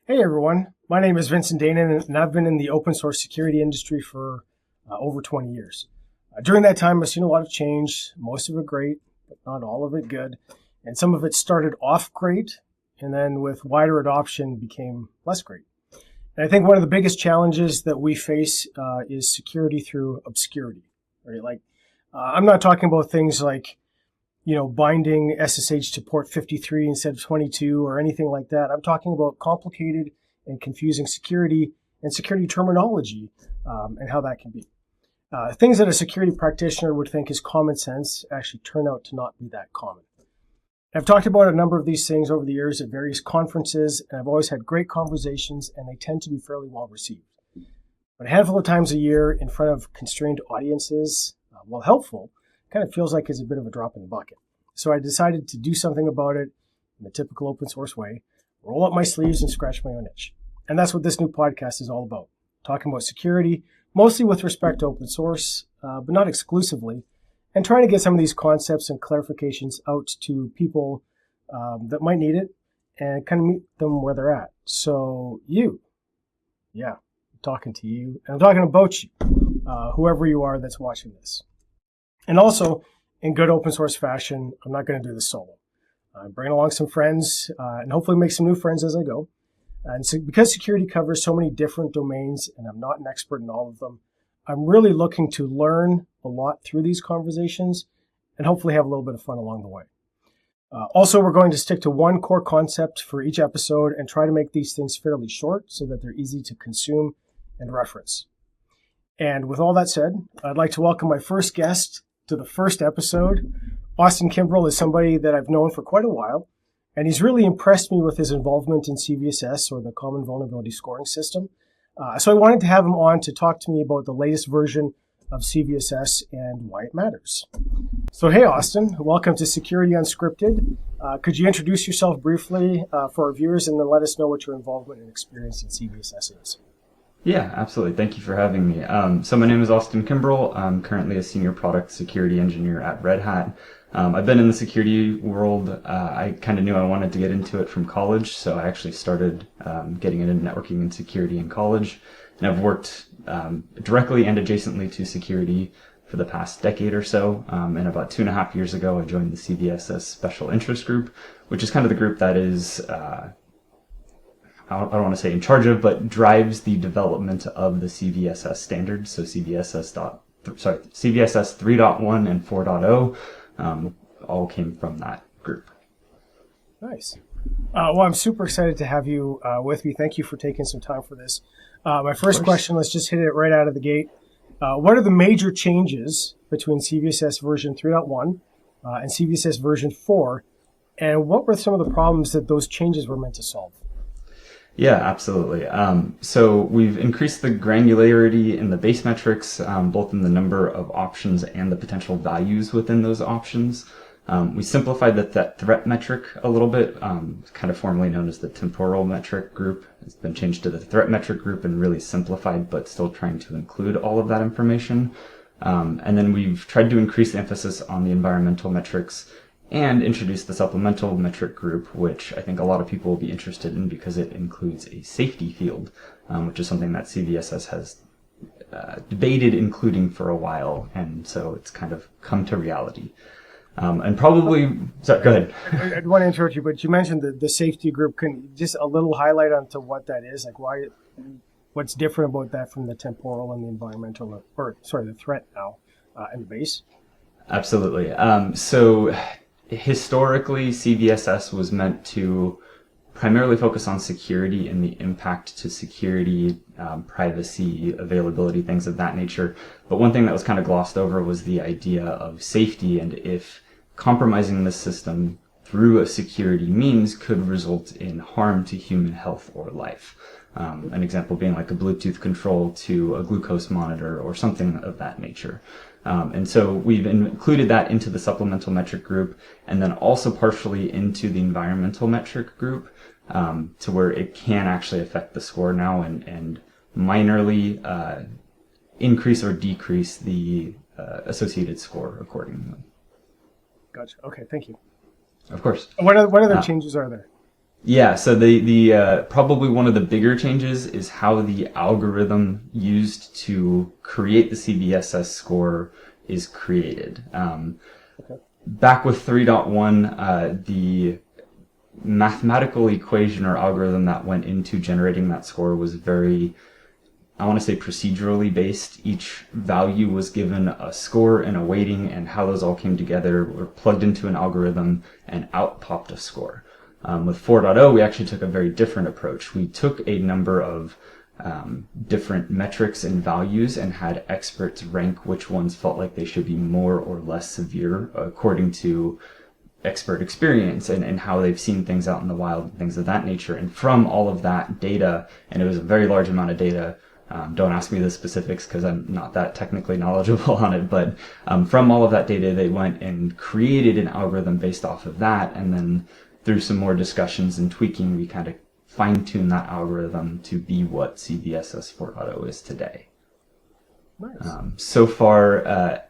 Hey everyone, my name is Vincent Danen and I've been in the open source security industry for over 20 years. During that time, I've seen a lot of change, most of it great, but not all of it good. And some of it started off great and then with wider adoption became less great. And I think one of the biggest challenges that we face is security through obscurity. Right? I'm not talking about things like binding SSH to port 53 instead of 22 or anything like that. I'm talking about complicated and confusing security and security terminology and how that can be. Things that a security practitioner would think is common sense actually turn out to not be that common. I've talked about a number of these things over the years at various conferences, and I've always had great conversations, and they tend to be fairly well received. But a handful of times a year in front of constrained audiences, while helpful, kind of feels like it's a bit of a drop in the bucket. So I decided to do something about it in the typical open source way, roll up my sleeves and scratch my own itch. And that's what this new podcast is all about. Talking about security, mostly with respect to open source, but not exclusively, and trying to get some of these concepts and clarifications out to people that might need it and kind of meet them where they're at. So I'm talking to you, and I'm talking about you, whoever you are that's watching this. And also, in good open source fashion, I'm not going to do this solo. I'm bringing along some friends and hopefully make some new friends as I go. And so because security covers so many different domains and I'm not an expert in all of them, I'm really looking to learn a lot through these conversations and hopefully have a little bit of fun along the way. Also, we're going to stick to one core concept for each episode and try to make these things fairly short so that they're easy to consume and reference. And with all that said, I'd like to welcome my first guest to the first episode. Austin Kimbrell is somebody that I've known for quite a while, and he's really impressed me with his involvement in CVSS, or the Common Vulnerability Scoring System. So I wanted to have him on to talk to me about the latest version of CVSS and why it matters. So hey, Austin, welcome to Security Unscripted. Could you introduce yourself briefly for our viewers and then let us know what your involvement and experience in CVSS is? Yeah, absolutely. Thank you for having me. So my name is Austin Kimbrell. I'm currently a senior product security engineer at Red Hat. I've been in the security world. I kind of knew I wanted to get into it from college, so I actually started getting into networking and security in college. And I've worked directly and adjacently to security for the past decade or so. And about 2.5 years ago, I joined the CVSS Special Interest Group, which is kind of the group that is I don't want to say in charge of, but drives the development of the CVSS standards. So CVSS 3.1 and 4.0 all came from that group. Nice. Well, I'm super excited to have you with me. Thank you for taking some time for this. My first question, let's just hit it right out of the gate. What are the major changes between CVSS version 3.1 and CVSS version 4? And what were some of the problems that those changes were meant to solve? Yeah, absolutely. So we've increased the granularity in the base metrics, both in the number of options and the potential values within those options. We simplified the threat metric a little bit, kind of formerly known as the temporal metric group. It's been changed to the threat metric group and really simplified, but still trying to include all of that information. And then we've tried to increase the emphasis on the environmental metrics and introduce the supplemental metric group, which I think a lot of people will be interested in because it includes a safety field, which is something that CVSS has debated including for a while, and so it's kind of come to reality. And probably, sorry, go ahead. I don't want to interrupt you, but you mentioned the safety group. Can you just a little highlight onto what that is, like what's different about that from the temporal and the environmental, the threat now and the base? Absolutely. So historically, CVSS was meant to primarily focus on security and the impact to security, privacy, availability, things of that nature. But one thing that was kind of glossed over was the idea of safety, and if compromising the system through a security means could result in harm to human health or life. An example being like a Bluetooth control to a glucose monitor or something of that nature. And so we've included that into the supplemental metric group and then also partially into the environmental metric group to where it can actually affect the score now and minorly increase or decrease the associated score accordingly. Gotcha. Okay, thank you. Of course. What other changes are there? Yeah, so the probably one of the bigger changes is how the algorithm used to create the CVSS score is created. Okay. Back with 3.1, the mathematical equation or algorithm that went into generating that score was very, I want to say, procedurally based. Each value was given a score and a weighting, and how those all came together were plugged into an algorithm and out popped a score. With 4.0, we actually took a very different approach. We took a number of different metrics and values and had experts rank which ones felt like they should be more or less severe according to expert experience and how they've seen things out in the wild and things of that nature. And from all of that data, and it was a very large amount of data, don't ask me the specifics because I'm not that technically knowledgeable on it, but from all of that data, they went and created an algorithm based off of that, and then through some more discussions and tweaking, we kind of fine-tune that algorithm to be what CVSS 4.0 is today. Nice. So far,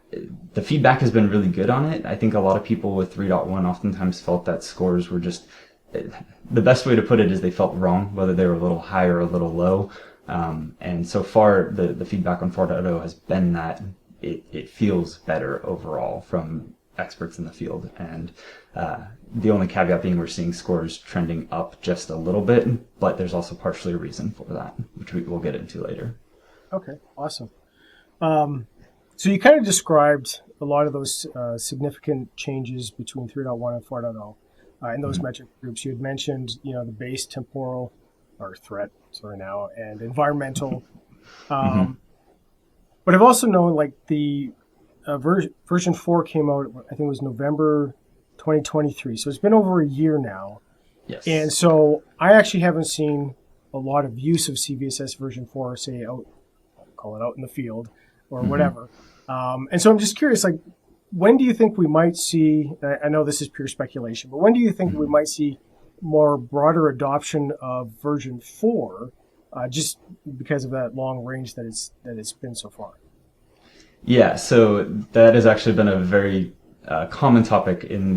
the feedback has been really good on it. I think a lot of people with 3.1 oftentimes felt that scores were just, the best way to put it is they felt wrong, whether they were a little high or a little low. And so far, the feedback on 4.0 has been that it feels better overall from experts in the field. And the only caveat being we're seeing scores trending up just a little bit, but there's also partially a reason for that, which we'll get into later. Okay, awesome. So you kind of described a lot of those significant changes between 3.1 and 4.0 in those metric groups. You had mentioned, the base, temporal, or threat, and environmental. But I've also known like the version 4 came out, I think it was November 2023. So it's been over a year now. Yes. And so I actually haven't seen a lot of use of CVSS version 4, say, call it out in the field or whatever. And so I'm just curious, like, when do you think we might see, I know this is pure speculation, but when do you think we might see more broader adoption of version 4, just because of that long range that it's been so far? Yeah, so that has actually been a very common topic in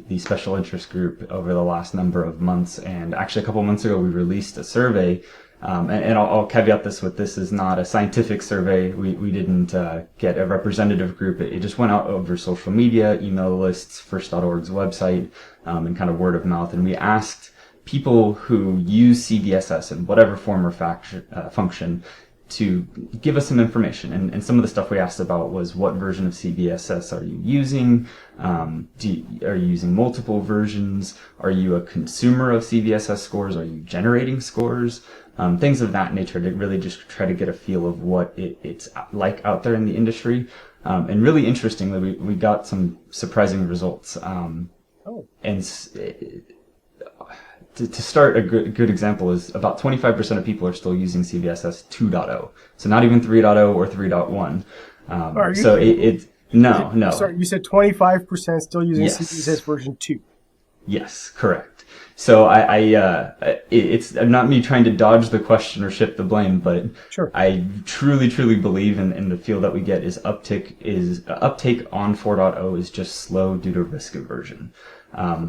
the special interest group over the last number of months. And actually a couple months ago, we released a survey. And I'll caveat this is not a scientific survey. We didn't get a representative group. It just went out over social media, email lists, First.org's website, and kind of word of mouth. And we asked people who use CVSS in whatever form or function to give us some information. And some of the stuff we asked about was, what version of CVSS are you using? Are you using multiple versions? Are you a consumer of CVSS scores? Are you generating scores? Things of that nature, to really just try to get a feel of what it's like out there in the industry. And really interestingly, we got some surprising results. And to start, a good example is about 25% of people are still using CVSS 2.0. So not even 3.0 or 3.1. So no. Sorry, you said 25% still using Yes. CVSS version 2. Yes, correct. So it's not me trying to dodge the question or shift the blame, but Sure. I truly believe in the feel that we get is uptake on 4.0 is just slow due to risk aversion.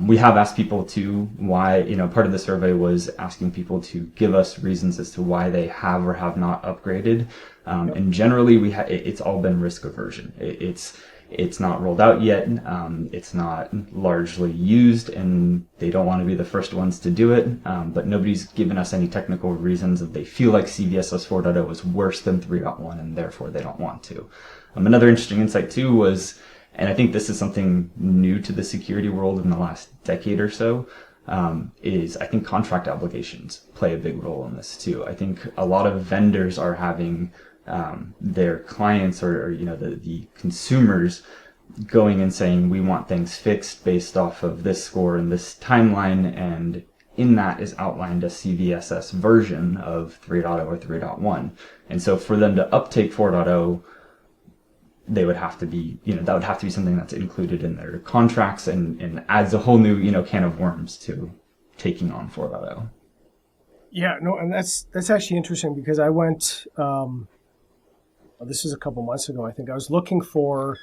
We have asked people to why, part of the survey was asking people to give us reasons as to why they have or have not upgraded. And generally it's all been risk aversion. It's not rolled out yet. It's not largely used, and they don't want to be the first ones to do it. But nobody's given us any technical reasons that they feel like CVSS 4.0 is worse than 3.1, and therefore they don't want to. Another interesting insight too was, and I think this is something new to the security world in the last decade or so, is I think contract obligations play a big role in this too. I think a lot of vendors are having their clients or the consumers going and saying, we want things fixed based off of this score and this timeline, and in that is outlined a CVSS version of 3.0 or 3.1. And so for them to uptake 4.0, they would have to be, that would have to be something that's included in their contracts and adds a whole new, can of worms to taking on 4.0. Yeah, no, and that's actually interesting because I went, this is a couple months ago, I think. I was looking for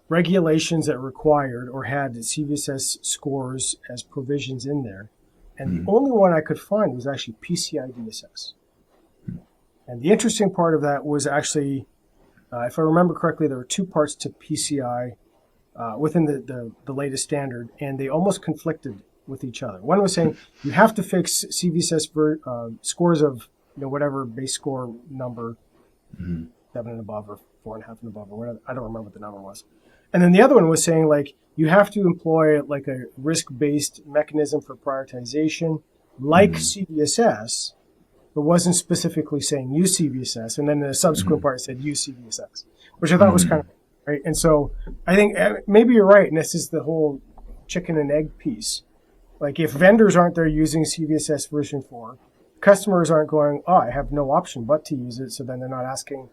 regulations that required or had CVSS scores as provisions in there. And the only one I could find was actually PCI DSS. And the interesting part of that was actually, if I remember correctly, there were two parts to PCI within the latest standard, and they almost conflicted with each other. One was saying you have to fix CVSS scores of whatever base score number, 7 and above or 4.5 and above or whatever. I don't remember what the number was. And then the other one was saying like you have to employ like a risk-based mechanism for prioritization, like CVSS, but wasn't specifically saying use CVSS. And then the subsequent part said use CVSS, which I thought was kind of right. And so I think maybe you're right, and this is the whole chicken and egg piece. Like if vendors aren't there using CVSS version 4, customers aren't going, oh, I have no option but to use it. So then they're not asking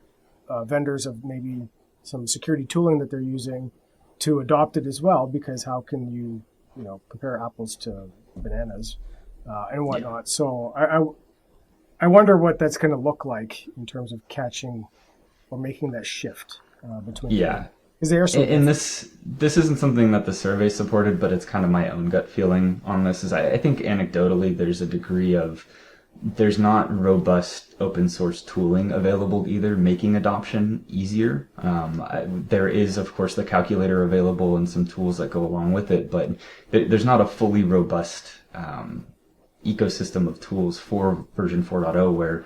vendors of maybe some security tooling that they're using to adopt it as well, because how can you compare apples to bananas and whatnot. Yeah. So I wonder what that's going to look like in terms of catching or making that shift between. Yeah. And this isn't something that the survey supported, but it's kind of my own gut feeling on this. Is I think anecdotally there's a degree of there's not robust open source tooling available either, making adoption easier. There is, of course, the calculator available and some tools that go along with it, but there's not a fully robust ecosystem of tools for version 4.0 where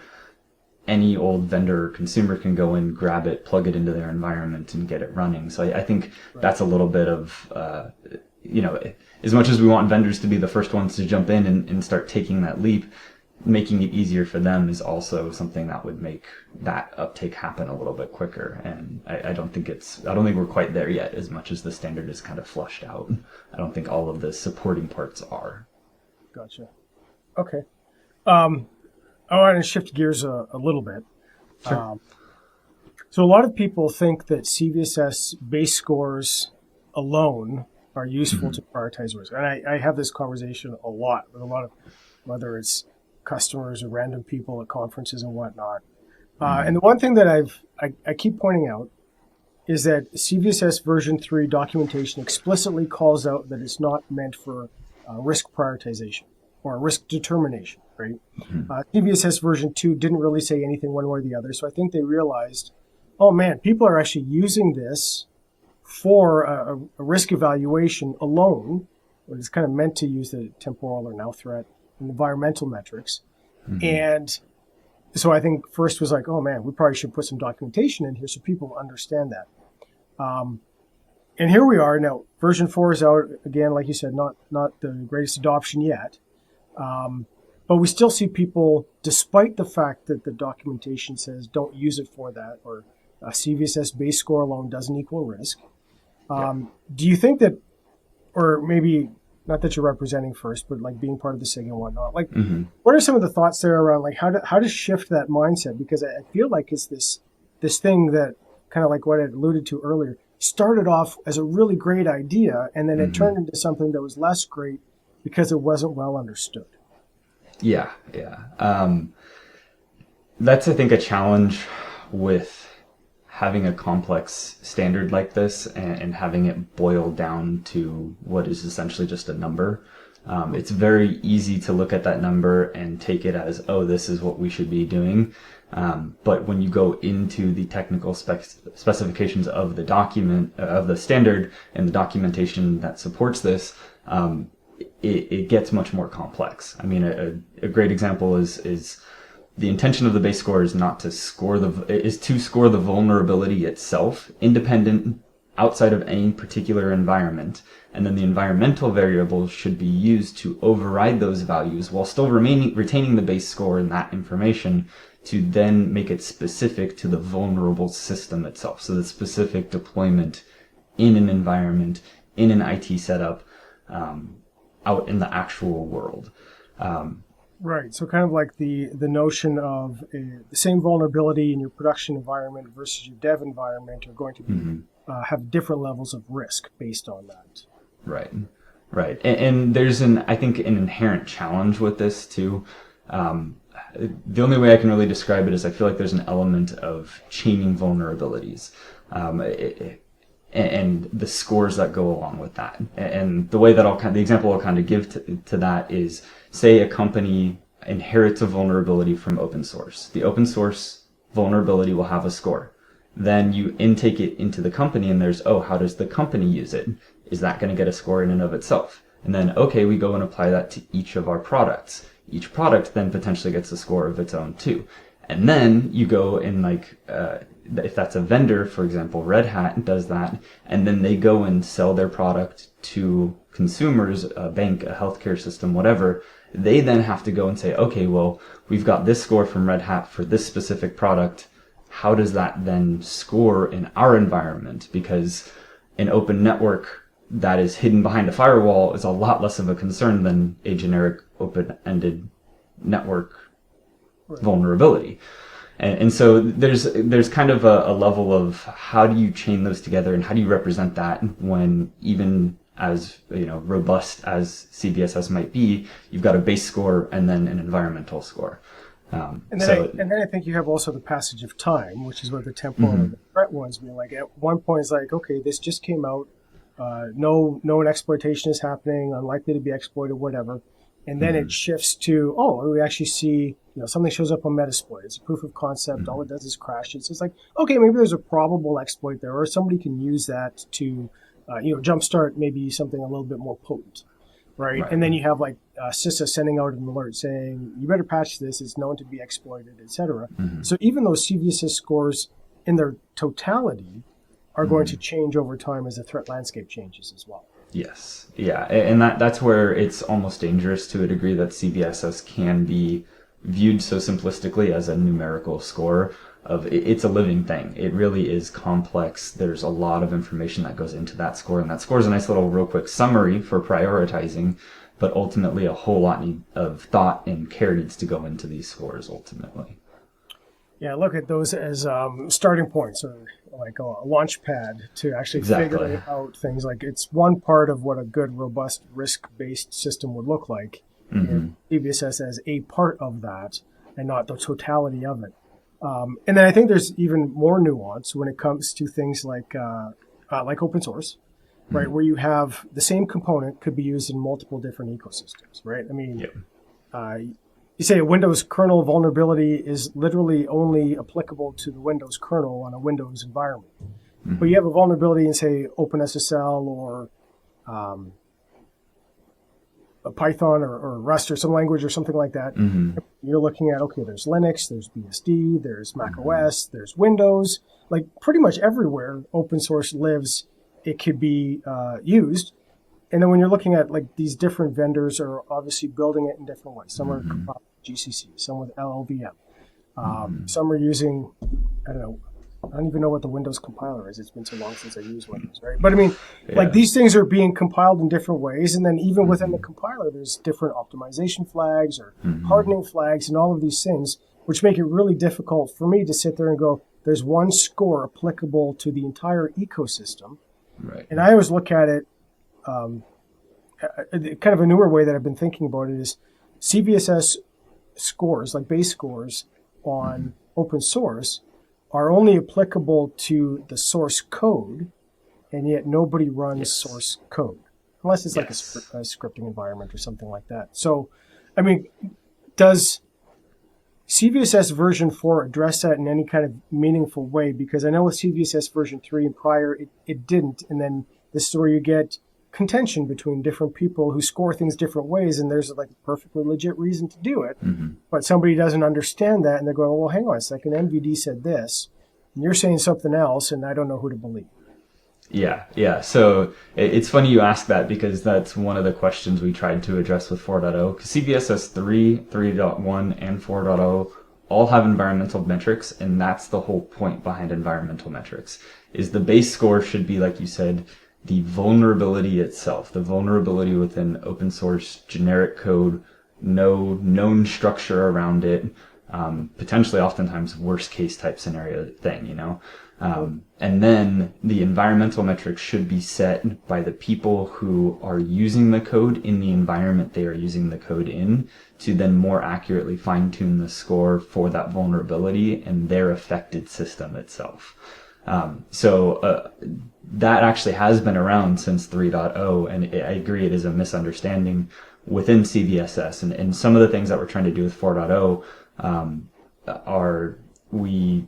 any old vendor or consumer can go in, grab it, plug it into their environment, and get it running. So I think that's a little bit of, as much as we want vendors to be the first ones to jump in and start taking that leap, making it easier for them is also something that would make that uptake happen a little bit quicker. And I don't think we're quite there yet, as much as the standard is kind of flushed out. I don't think all of the supporting parts are. Gotcha. Okay. I want to shift gears a little bit. Sure. So a lot of people think that CVSS base scores alone are useful to prioritize risk. And I have this conversation a lot with a lot of, whether it's customers or random people at conferences and whatnot. And the one thing that I keep pointing out is that CVSS version 3 documentation explicitly calls out that it's not meant for risk prioritization or risk determination, right? CVSS version 2 didn't really say anything one way or the other. So I think they realized, oh man, people are actually using this for a risk evaluation alone, when it's kind of meant to use the temporal or now threat and environmental metrics. And so I think first was like, oh man, we probably should put some documentation in here so people understand that. And here we are now. Version 4 is out again, like you said, not the greatest adoption yet. But we still see people, despite the fact that the documentation says don't use it for that, or a CVSS base score alone doesn't equal risk. Do you think that, or maybe not that you're representing first, but like being part of the SIG and whatnot, like what are some of the thoughts there around like how to shift that mindset? Because I feel like it's this thing that kind of like what I alluded to earlier, started off as a really great idea, and then it turned into something that was less great because it wasn't well understood. Yeah. That's, I think, a challenge with having a complex standard like this and having it boil down to what is essentially just a number. It's very easy to look at that number and take it as, oh, this is what we should be doing. But when you go into the technical specifications of the document, of the standard and the documentation that supports this, it gets much more complex. I mean, a great example is the intention of the base score is to score the vulnerability itself, independent, outside of any particular environment. And then the environmental variables should be used to override those values while still retaining the base score and that information to then make it specific to the vulnerable system itself. So the specific deployment in an environment, in an IT setup, out in the actual world. Right. So kind of like the notion of the same vulnerability in your production environment versus your dev environment are going to be have different levels of risk based on that. Right. And there's I think an inherent challenge with this too. The only way I can really describe it is I feel like there's an element of chaining vulnerabilities. and the scores that go along with that. And the way that the example I'll kind of give to that is, say a company inherits a vulnerability from open source. The open source vulnerability will have a score. Then you intake it into the company, and there's, how does the company use it? Is that going to get a score in and of itself? And then, okay, we go and apply that to each of our products. Each product then potentially gets a score of its own too. And then you go and if that's a vendor, for example, Red Hat does that, and then they go and sell their product to consumers, a bank, a healthcare system, whatever. They then have to go and say, okay, well, we've got this score from Red Hat for this specific product. How does that then score in our environment? Because an open network that is hidden behind a firewall is a lot less of a concern than a generic open-ended network vulnerability. And so there's kind of a level of how do you chain those together, and how do you represent that when, even as robust as CVSS might be, you've got a base score and then an environmental score. And then I think you have also the passage of time, which is where the temporal and the threat ones being like, at one point it's like, okay, this just came out, no exploitation is happening, unlikely to be exploited, whatever. And then it shifts to, we actually see, something shows up on Metasploit. It's a proof of concept. All it does is crash it. So it's like, okay, maybe there's a probable exploit there, or somebody can use that to, jumpstart maybe something a little bit more potent, right? And then you have like CISA sending out an alert saying, you better patch this. It's known to be exploited, etc. So even those CVSS scores in their totality are going to change over time as the threat landscape changes as well. Yes. Yeah. And that's where it's almost dangerous to a degree that CVSS can be viewed so simplistically as a numerical score. It's a living thing. It really is complex. There's a lot of information that goes into that score, and that score is a nice little real quick summary for prioritizing, but ultimately a whole lot of thought and care needs to go into these scores ultimately. Yeah, look at those as starting points, or like a launch pad to actually figure out things. Like, it's one part of what a good, robust, risk-based system would look like. And CVSS as a part of that, and not the totality of it. And then I think there's even more nuance when it comes to things like open source, right? Where you have the same component could be used in multiple different ecosystems, right? I mean, you say a Windows kernel vulnerability is literally only applicable to the Windows kernel on a Windows environment. But you have a vulnerability in, say, OpenSSL or a Python or Rust or some language or something like that. You're looking at, okay, there's Linux, there's BSD, there's Mac OS, there's Windows. Like, pretty much everywhere open source lives, it could be used. And then when you're looking at, like, these different vendors are obviously building it in different ways. Some are compiled with GCC, some with LLVM. Some are using, I don't even know what the Windows compiler is. It's been so long since I used Windows, right? But I mean, like, these things are being compiled in different ways. And then even within the compiler, there's different optimization flags or hardening flags and all of these things, which make it really difficult for me to sit there and go, there's one score applicable to the entire ecosystem. Right. And I always look at it, kind of a newer way that I've been thinking about it is CVSS scores, like base scores on open source, are only applicable to the source code, and yet nobody runs source code, unless it's like a scripting environment or something like that. So, I mean, does CVSS version 4 address that in any kind of meaningful way? Because I know with CVSS version 3 and prior, it didn't. And then this is where you get contention between different people who score things different ways, and there's like a perfectly legit reason to do it. But somebody doesn't understand that, and they're going, well, hang on a second, MVD said this, and you're saying something else, and I don't know who to believe. Yeah. So it's funny you ask that, because that's one of the questions we tried to address with 4.0. Because CVSS 3, 3.1, and 4.0 all have environmental metrics, and that's the whole point behind environmental metrics, is the base score should be, like you said, the vulnerability itself, the vulnerability within open source generic code, no known structure around it, potentially oftentimes worst case type scenario thing, and then the environmental metrics should be set by the people who are using the code in the environment they are using the code in, to then more accurately fine tune the score for that vulnerability and their affected system itself. That actually has been around since 3.0, and I agree it is a misunderstanding within CVSS. And some of the things that we're trying to do with 4.0 are we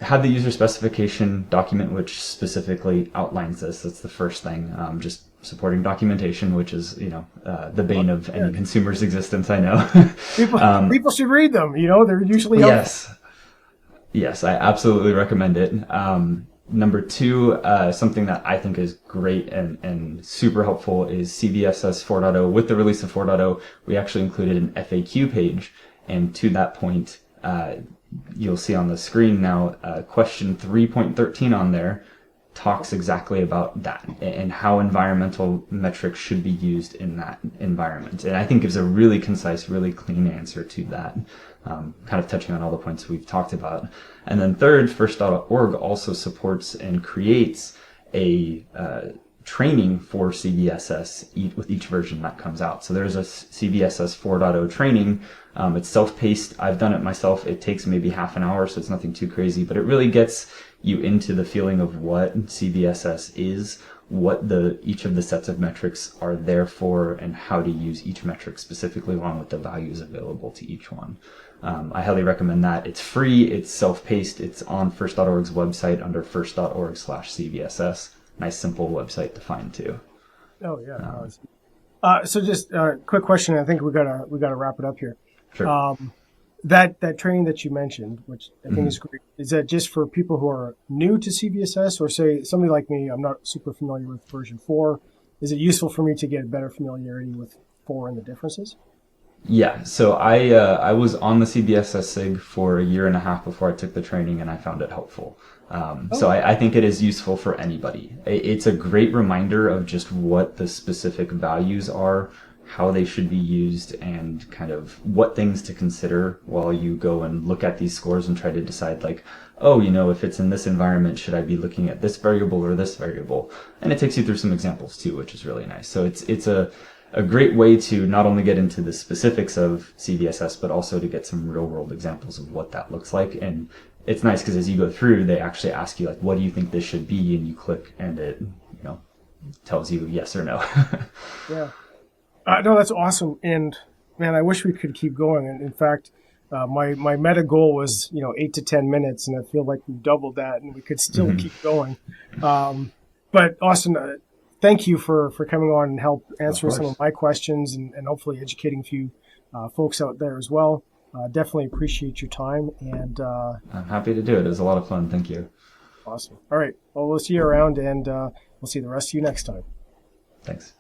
have the user specification document, which specifically outlines this. That's the first thing. Just supporting documentation, which is, the bane of any consumer's existence, I know. People should read them. They're usually helpful. Yes, I absolutely recommend it. Number two, something that I think is great and super helpful is CVSS 4.0. With the release of 4.0, we actually included an FAQ page. And to that point, you'll see on the screen now, question 3.13 on there talks exactly about that and how environmental metrics should be used in that environment. And I think gives a really concise, really clean answer to that, kind of touching on all the points we've talked about. And then third, first.org also supports and creates a training for CVSS with each version that comes out. So there's a CVSS 4.0 training. It's self-paced. I've done it myself. It takes maybe half an hour, so it's nothing too crazy, but it really gets you into the feeling of what CVSS is, what each of the sets of metrics are there for, and how to use each metric specifically along with the values available to each one. I highly recommend that. It's free. It's self-paced. It's on first.org's website under first.org/CVSS. Nice, simple website to find too. Oh yeah. So just a quick question. I think we gotta wrap it up here. Sure. That training that you mentioned, which I think is great, is that just for people who are new to CVSS, or say somebody like me, I'm not super familiar with version 4. Is it useful for me to get better familiarity with 4 and the differences? Yeah, so I was on the CVSS SIG for a year and a half before I took the training, and I found it helpful. So I think it is useful for anybody. It's a great reminder of just what the specific values are, how they should be used, and kind of what things to consider while you go and look at these scores and try to decide, like, if it's in this environment, should I be looking at this variable or this variable? And it takes you through some examples too, which is really nice. So it's a great way to not only get into the specifics of CVSS, but also to get some real world examples of what that looks like. And it's nice because as you go through, they actually ask you, like, what do you think this should be? And you click and it, tells you yes or no. Yeah. No, that's awesome. And man, I wish we could keep going. And in fact, my meta goal was, 8 to 10 minutes, and I feel like we've doubled that, and we could still keep going. But Austin, thank you for coming on and help answering some of my questions and hopefully educating a few folks out there as well. Definitely appreciate your time. And I'm happy to do it. It was a lot of fun. Thank you. Awesome. All right. Well, we'll see you around, and we'll see the rest of you next time. Thanks.